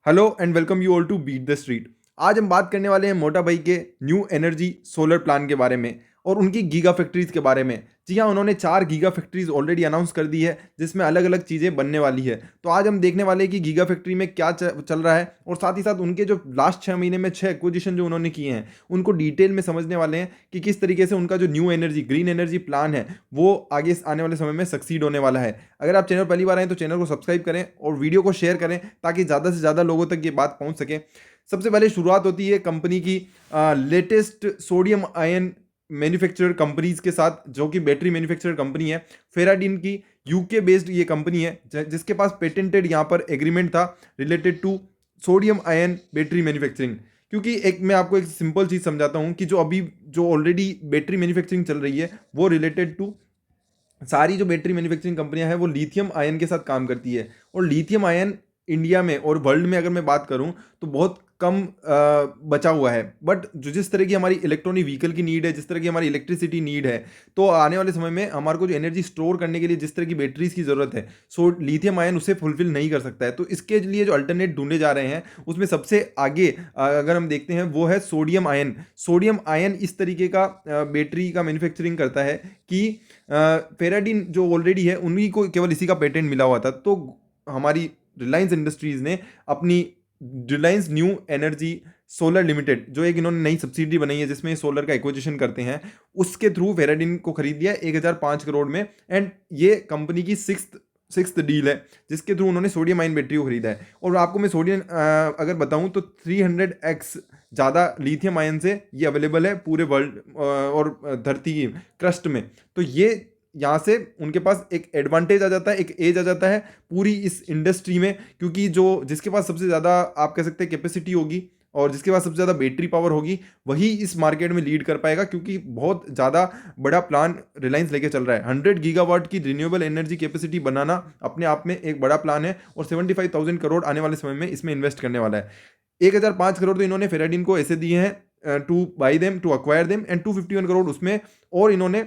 Hello and welcome you all to beat the street. आज हम बात करने वाले हैं मोटा भाई के न्यू एनर्जी सोलर प्लान के बारे में और उनकी गीगा फैक्ट्रीज के बारे में। जी हाँ, उन्होंने 4 गीगा फैक्ट्रीज ऑलरेडी अनाउंस कर दी है जिसमें अलग अलग चीज़ें बनने वाली है। तो आज हम देखने वाले हैं कि गीगा फैक्ट्री में क्या चल रहा है और साथ ही साथ उनके जो लास्ट 6 महीने में 6 एक्विजिशन जो उन्होंने किए हैं उनको डिटेल में समझने वाले हैं कि किस तरीके से उनका जो new energy green energy plan है वो आगे आने वाले समय में सक्सीड होने वाला है। अगर आप चैनल पहली बार आए तो चैनल को सब्सक्राइब करें और वीडियो को शेयर करें ताकि ज़्यादा से ज़्यादा लोगों तक ये बात पहुंच सके। सबसे पहले शुरुआत होती है कंपनी की latest sodium ion manufacturer companies के साथ, जो कि बैटरी मैन्युफैक्चरर कंपनी है फेराडीन की। यूके बेस्ड ये कंपनी है जिसके पास पेटेंटेड यहाँ पर एग्रीमेंट था related to sodium ion battery manufacturing. क्योंकि एक मैं आपको एक सिंपल चीज़ समझाता हूँ कि जो अभी जो ऑलरेडी बैटरी मैन्युफैक्चरिंग चल रही है वो रिलेटेड टू सारी जो बैटरी मैन्युफैक्चरिंग कंपनियां हैं वो लिथियम आयन के साथ काम करती है। और लिथियम आयन इंडिया में और वर्ल्ड में अगर मैं बात करूं तो बहुत कम बचा हुआ है। बट जो जिस तरह की हमारी इलेक्ट्रॉनिक व्हीकल की नीड है, जिस तरह की हमारी इलेक्ट्रिसिटी नीड है, तो आने वाले समय में हमारे को जो एनर्जी स्टोर करने के लिए जिस तरह की बैटरीज की ज़रूरत है, सो लिथियम आयन उसे फुलफिल नहीं कर सकता है। तो इसके लिए जो अल्टरनेट ढूंढे जा रहे हैं उसमें सबसे आगे अगर हम देखते हैं वो है सोडियम आयन। सोडियम आयन इस तरीके का बैटरी का मैन्युफैक्चरिंग करता है कि फेराडीन जो ऑलरेडी है उन्हीं को केवल इसी का पेटेंट मिला हुआ था। तो हमारी रिलायंस इंडस्ट्रीज ने अपनी Reliance new energy solar limited, जो एक इन्होंने नई सब्सिडी बनाई है जिसमें सोलर का एक्विजिशन करते हैं, उसके थ्रू फेराडीन को खरीद लिया 1005 करोड़ में। एंड ये कंपनी की सिक्स्थ डील है जिसके थ्रू उन्होंने सोडियम आयन बैटरी को खरीदा है। और आपको मैं सोडियम अगर बताऊं तो 300x ज़्यादा लिथियम आयन से ये अवेलेबल है पूरे वर्ल्ड और धरती की क्रस्ट में। तो ये यहाँ से उनके पास एक एडवांटेज आ जाता है, एक एज आ जाता है पूरी इस इंडस्ट्री में। क्योंकि जो जिसके पास सबसे ज़्यादा आप कह सकते हैं कैपेसिटी होगी और जिसके पास सबसे ज़्यादा बैटरी पावर होगी वही इस मार्केट में लीड कर पाएगा। क्योंकि बहुत ज़्यादा बड़ा प्लान रिलायंस लेके चल रहा है। 100 गीगावाट की रिन्यूएबल एनर्जी कैपेसिटी बनाना अपने आप में एक बड़ा प्लान है और 75,000 करोड़ आने वाले समय में इसमें इन्वेस्ट करने वाला है। 1005 करोड़ तो इन्होंने फेराडीन को ऐसे दिए हैं to buy them, to acquire them, and 251 crore उसमें और इन्होंने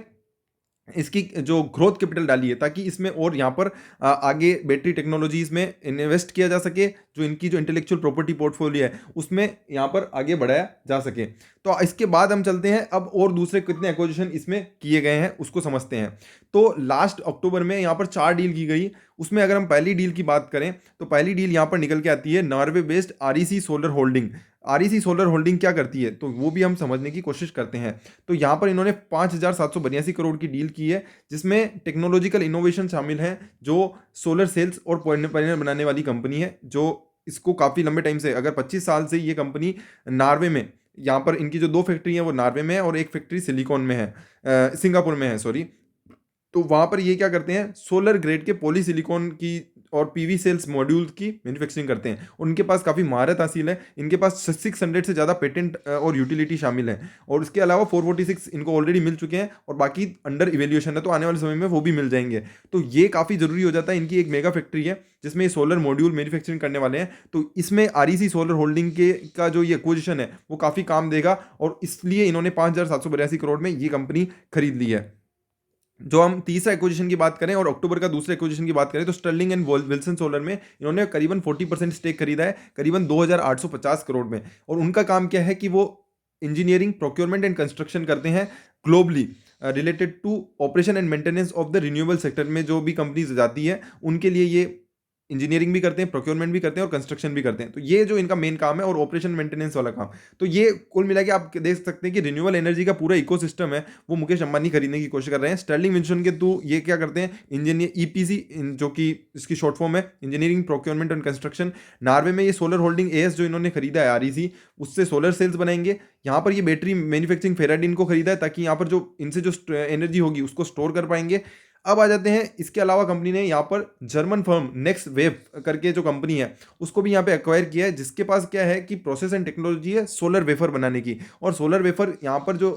इसकी जो ग्रोथ कैपिटल डाली है ताकि इसमें और यहाँ पर आगे बैटरी टेक्नोलॉजीज में इन्वेस्ट किया जा सके। जो इनकी जो इंटेलेक्चुअल प्रॉपर्टी पोर्टफोलियो है उसमें यहाँ पर आगे बढ़ाया जा सके। तो इसके बाद हम चलते हैं अब और दूसरे कितने एक्विजिशन इसमें किए गए हैं उसको समझते हैं। तो लास्ट अक्टूबर में यहाँ पर 4 डील की गई। उसमें अगर हम पहली डील की बात करें तो पहली डील यहाँ पर निकल के आती है Norway based REC solar holding. REC solar holding क्या करती है तो वो भी हम समझने की कोशिश करते हैं। तो यहाँ पर इन्होंने 5,782 करोड़ की डील की है जिसमें टेक्नोलॉजिकल इनोवेशन शामिल है। जो सोलर सेल्स और पैनल बनाने वाली कंपनी है, जो इसको काफ़ी लंबे टाइम से, अगर 25 साल से ये कंपनी नॉर्वे में, यहाँ पर इनकी जो 2 फैक्ट्री है वो नॉर्वे में है और एक फैक्ट्री सिलिकॉन में है, सिंगापुर में है सॉरी। तो वहाँ पर ये क्या करते हैं सोलर ग्रेड के पॉली सिलिकॉन की और पीवी सेल्स मॉड्यूल की मैन्युफैक्चरिंग करते हैं। उनके पास काफ़ी महारत हासिल है। इनके पास 600 से ज़्यादा पेटेंट और यूटिलिटी शामिल है। और उसके अलावा 446 इनको ऑलरेडी मिल चुके हैं और बाकी अंडर इवेल्यूएशन है, तो आने वाले समय में वो भी मिल जाएंगे। तो ये काफ़ी ज़रूरी हो जाता है। इनकी एक मेगा फैक्ट्री है जिसमें ये सोलर मॉड्यूल मैन्युफैक्चरिंग करने वाले हैं। तो इसमें आरईसी सोलर होल्डिंग के का जो ये एक्विजिशन है वो काफ़ी काम देगा और इसलिए इन्होंने 5,782 करोड़ में ये कंपनी खरीद ली है। जो हम तीसरा एक्विजिशन की बात करें और अक्टूबर का दूसरा एक्विजिशन की बात करें तो स्टर्लिंग एंड विल्सन सोलर में इन्होंने करीबन 40% स्टेक खरीदा है, करीबन 2,850 करोड़ में। और उनका काम क्या है कि वो इंजीनियरिंग, प्रोक्योरमेंट एंड कंस्ट्रक्शन करते हैं globally related to operation and maintenance of the renewable sector में। जो भी कंपनीज जाती है उनके लिए ये इंजीनियरिंग भी करते हैं, प्रोक्योरमेंट भी करते हैं और कंस्ट्रक्शन भी करते हैं। तो ये जो इनका मेन काम है और ऑपरेशन मेंटेनेंस वाला काम। तो ये कुल मिला के आप देख सकते हैं कि रिन्यूएबल एनर्जी का पूरा इकोसिस्टम है वो मुकेश अंबानी खरीदने की कोशिश कर रहे हैं। स्टर्लिंग विल्सन के थ्रू ये क्या करते हैं इंजीनियर ईपीसी, जो कि इसकी शॉर्ट फॉर्म है engineering, procurement and construction. Norway में ये सोलर होल्डिंग एएस जो इन्होंने खरीदा है आरईसी, उससे सोलर सेल्स बनाएंगे। यहाँ पर ये बैटरी मैन्युफैक्चरिंग फेराडीन को खरीदा है ताकि यहाँ पर जो इनसे जो एनर्जी होगी उसको स्टोर कर पाएंगे। अब आ जाते हैं, इसके अलावा कंपनी ने यहाँ पर जर्मन फर्म नेक्स्ट वेव करके जो कंपनी है उसको भी यहाँ पे एक्वायर किया है, जिसके पास क्या है कि प्रोसेस एंड टेक्नोलॉजी है सोलर वेफर बनाने की। और सोलर वेफर यहाँ पर जो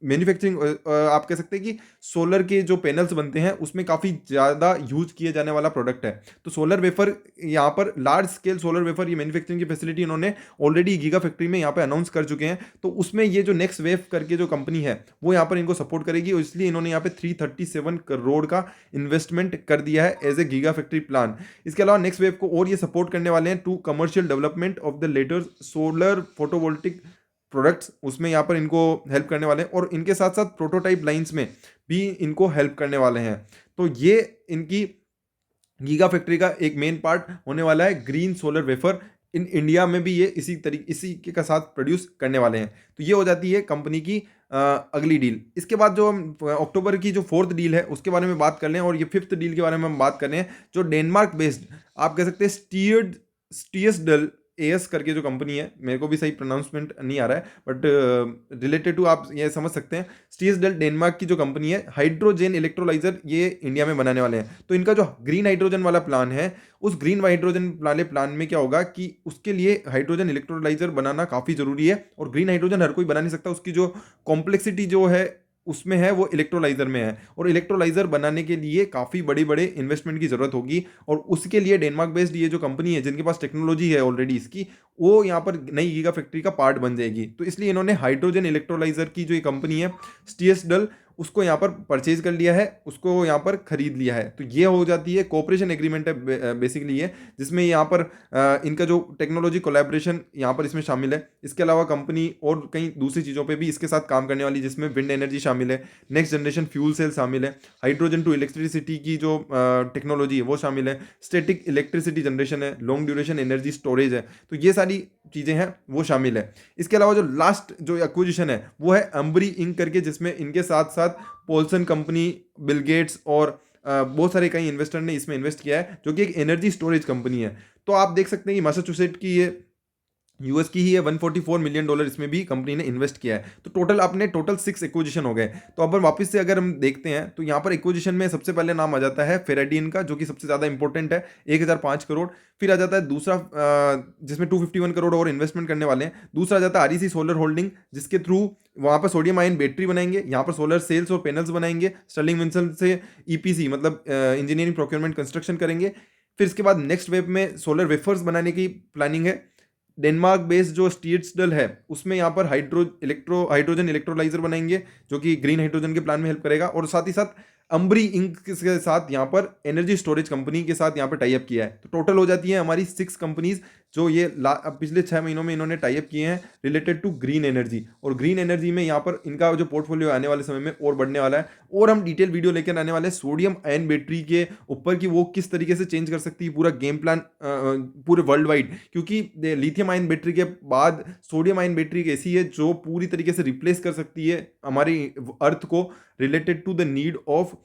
मैन्युफैक्चरिंग आप कह सकते हैं कि सोलर के जो पैनल्स बनते हैं उसमें काफ़ी ज़्यादा यूज किए जाने वाला प्रोडक्ट है। तो सोलर वेफर यहाँ पर लार्ज स्केल सोलर वेफर ये मैन्युफैक्चरिंग की फैसिलिटी इन्होंने ऑलरेडी गीगा फैक्ट्री में यहाँ पे अनाउंस कर चुके हैं। तो उसमें ये जो नेक्स्ट वेव करके जो कंपनी है वो यहाँ पर इनको सपोर्ट करेगी और इसलिए इन्होंने यहाँ पे 337 करोड़ का इन्वेस्टमेंट कर दिया है as a giga factory plan. इसके अलावा नेक्स्ट वेव को और ये सपोर्ट करने वाले हैं to commercial development of the latter solar photovoltaic products, उसमें यहाँ पर इनको हेल्प करने वाले हैं और इनके साथ साथ प्रोटोटाइप लाइंस में भी इनको हेल्प करने वाले हैं। तो ये इनकी गीगा फैक्ट्री का एक मेन पार्ट होने वाला है। Green solar wafer in India में भी ये इसी के साथ प्रोड्यूस करने वाले हैं। तो ये हो जाती है कंपनी की अगली डील। इसके बाद जो हम अक्टूबर की जो 4th डील है उसके बारे में बात कर लें, और ये 5th डील के बारे में हम बात कर रहे हैं जो डेनमार्क बेस्ड आप कह सकते हैं स्टीयर्सडल एएस करके जो कंपनी है, मेरे को भी सही प्रोनाउंसमेंट नहीं आ रहा है बट रिलेटेड टू आप ये समझ सकते हैं। स्टीयर्सडल डेनमार्क की जो कंपनी है, हाइड्रोजन इलेक्ट्रोलाइजर ये इंडिया में बनाने वाले हैं। तो इनका जो ग्रीन हाइड्रोजन वाला प्लान है, उस ग्रीन हाइड्रोजन वाले प्लान में क्या होगा कि उसके लिए हाइड्रोजन इलेक्ट्रोलाइजर बनाना काफ़ी ज़रूरी है, और ग्रीन हाइड्रोजन हर कोई बना नहीं सकता। उसकी जो कॉम्प्लेक्सिटी जो है उसमें है वो इलेक्ट्रोलाइजर में है, और इलेक्ट्रोलाइजर बनाने के लिए काफ़ी बड़े बड़े इन्वेस्टमेंट की ज़रूरत होगी। और उसके लिए डेनमार्क बेस्ड ये जो कंपनी है जिनके पास टेक्नोलॉजी है ऑलरेडी इसकी, वो यहाँ पर नई गीगा फैक्ट्री का पार्ट बन जाएगी। तो इसलिए इन्होंने हाइड्रोजन इलेक्ट्रोलाइजर की जो ये कंपनी है स्टीयर्सडल, उसको यहाँ पर परचेज कर लिया है, उसको यहाँ पर खरीद लिया है। तो ये हो जाती है कोऑपरेशन एग्रीमेंट है बेसिकली ये, जिसमें यहाँ पर इनका जो टेक्नोलॉजी कोलैबोरेशन यहाँ पर इसमें शामिल है। इसके अलावा कंपनी और कई दूसरी चीज़ों पे भी इसके साथ काम करने वाली, जिसमें विंड एनर्जी शामिल है, नेक्स्ट जनरेशन फ्यूल सेल शामिल है, हाइड्रोजन टू इलेक्ट्रिसिटी की जो टेक्नोलॉजी है वो शामिल है, स्टैटिक इलेक्ट्रिसिटी जनरेशन है, लॉन्ग ड्यूरेशन एनर्जी स्टोरेज है। तो ये सारी चीज़ें हैं वो शामिल है। इसके अलावा जो लास्ट जो एक्विजिशन है वो है अम्बरी इंक करके, जिसमें इनके साथ साथ पोल्सन कंपनी, बिल गेट्स और बहुत सारे कई इन्वेस्टर ने इसमें इन्वेस्ट किया है, जो कि एक एनर्जी स्टोरेज कंपनी है। तो आप देख सकते हैं कि मैसाचुसेट्स की ये यूएस की ही है, $144 मिलियन इसमें भी कंपनी ने इन्वेस्ट किया है। तो टोटल 6 एक्विजिशन हो गए। तो अब वापस से अगर हम देखते हैं तो यहाँ पर एक्विजिशन में सबसे पहले नाम आ जाता है फेराडीन का, जो कि सबसे ज़्यादा इंपॉर्टेंट है, 1005 करोड़। फिर आ जाता है दूसरा जिसमें 251 करोड़ और इन्वेस्टमेंट करने वाले हैं। दूसरा आ जाता है आरईसी सोलर होल्डिंग, जिसके थ्रू वहाँ पर सोडियम आयन बैटरी बनाएंगे, यहाँ पर सोलर सेल्स और पैनल्स बनाएंगे, स्टर्लिंग विल्सन से ईपीसी मतलब इंजीनियरिंग प्रोक्योरमेंट कंस्ट्रक्शन करेंगे। फिर इसके बाद नेक्स्ट वेव में सोलर वेफर्स बनाने की प्लानिंग है। डेनमार्क बेस्ड जो स्टीयर्सडल है उसमें यहाँ पर हाइड्रोजन इलेक्ट्रोलाइजर बनाएंगे, जो कि ग्रीन हाइड्रोजन के प्लान में हेल्प करेगा। और साथ ही साथ अम्बरी इंक के साथ यहाँ पर एनर्जी स्टोरेज कंपनी के साथ यहाँ पर टाई अप किया है। तो टोटल हो जाती है हमारी 6 कंपनीज जो ये पिछले 6 महीनों में इन्होंने टाई अप किए हैं रिलेटेड टू ग्रीन एनर्जी। और ग्रीन एनर्जी में यहाँ पर इनका जो पोर्टफोलियो आने वाले समय में और बढ़ने वाला है, और हम डिटेल वीडियो लेकर आने वाले हैं सोडियम आयन बैटरी के ऊपर कि वो किस तरीके से चेंज कर सकती है पूरा गेम प्लान पूरे वर्ल्ड वाइड। क्योंकि लिथियम आयन बैटरी के बाद सोडियम आयन बैटरी एक ऐसी है जो पूरी तरीके से रिप्लेस कर सकती है हमारी अर्थ को related to the need of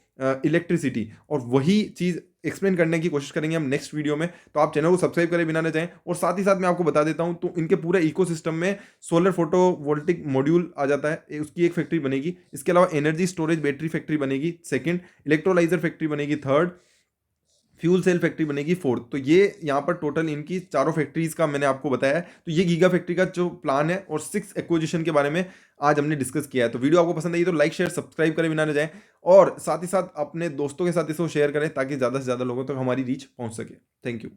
electricity, और वही चीज़ एक्सप्लेन करने की कोशिश करेंगे हम नेक्स्ट वीडियो में। तो आप चैनल को सब्सक्राइब करें बिना न जाएं। और साथ ही साथ मैं आपको बता देता हूं, तो इनके पूरे इकोसिस्टम में सोलर फोटोवोल्टिक मॉड्यूल आ जाता है, उसकी एक फैक्ट्री बनेगी। इसके अलावा एनर्जी स्टोरेज बैटरी फैक्ट्री बनेगी 2nd, इलेक्ट्रोलाइजर फैक्ट्री बनेगी 3rd, फ्यूल सेल फैक्ट्री बनेगी 4th। तो ये यहाँ पर टोटल इनकी चारों फैक्ट्रीज का मैंने आपको बताया है। तो ये गीगा फैक्ट्री का जो प्लान है और 6 एक्विजिशन के बारे में आज हमने डिस्कस किया है। तो वीडियो आपको पसंद आई तो लाइक शेयर सब्सक्राइब करें बिना न जाएं, और साथ ही साथ अपने दोस्तों के साथ इसको शेयर करें ताकि ज़्यादा से ज़्यादा लोगों तक हमारी रीच पहुँच सके। Thank you.